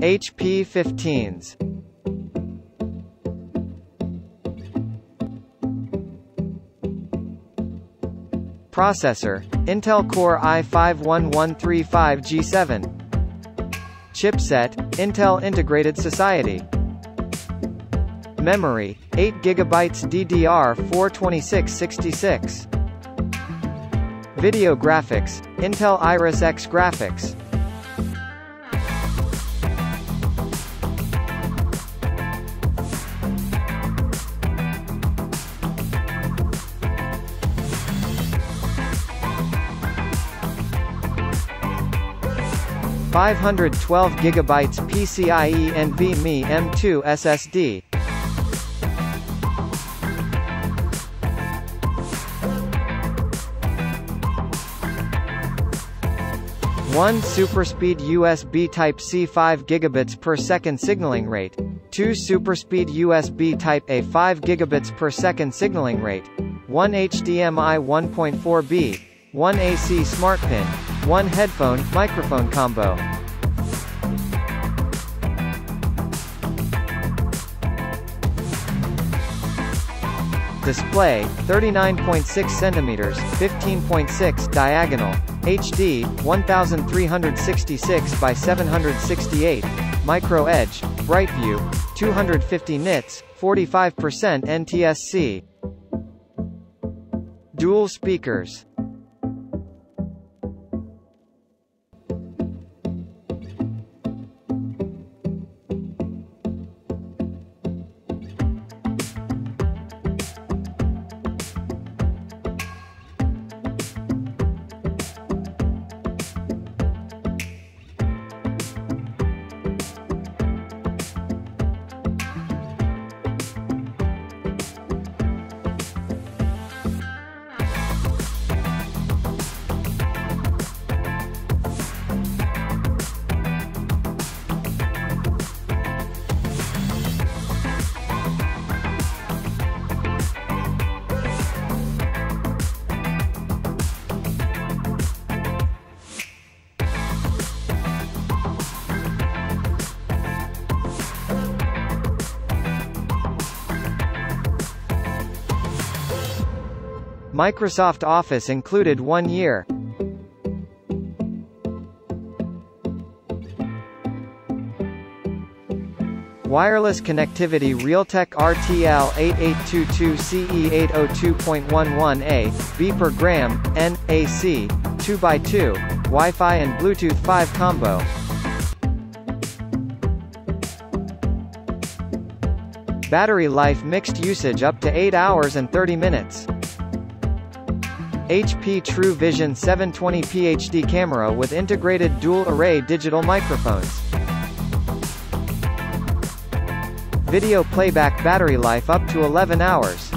HP 15s. Processor, Intel Core i5-1135G7. Chipset, Intel Integrated Society. Memory, 8GB DDR4 2666. Video graphics, Intel Iris X graphics. GB PCIe NVMe M2 SSD. 1 Superspeed USB Type-C 5 gigabits per second signaling rate. 2 Superspeed USB Type-A 5 gigabits per second signaling rate. 1 HDMI 1.4b. 1 AC Smart Pin. 1 headphone, microphone combo. Display, 39.6 cm, 15.6 diagonal. HD, 1366 by 768. Micro Edge, Brightview, 250 nits, 45% NTSC. Dual speakers. Microsoft Office included 1 year. Wireless connectivity Realtek RTL8822CE802.11a, beeper gram, N, AC, 2x2, Wi-Fi and Bluetooth 5 combo. Battery life mixed usage up to 8 hours and 30 minutes. HP True Vision 720 PhD camera with integrated dual-array digital microphones. Video playback battery life up to 11 hours.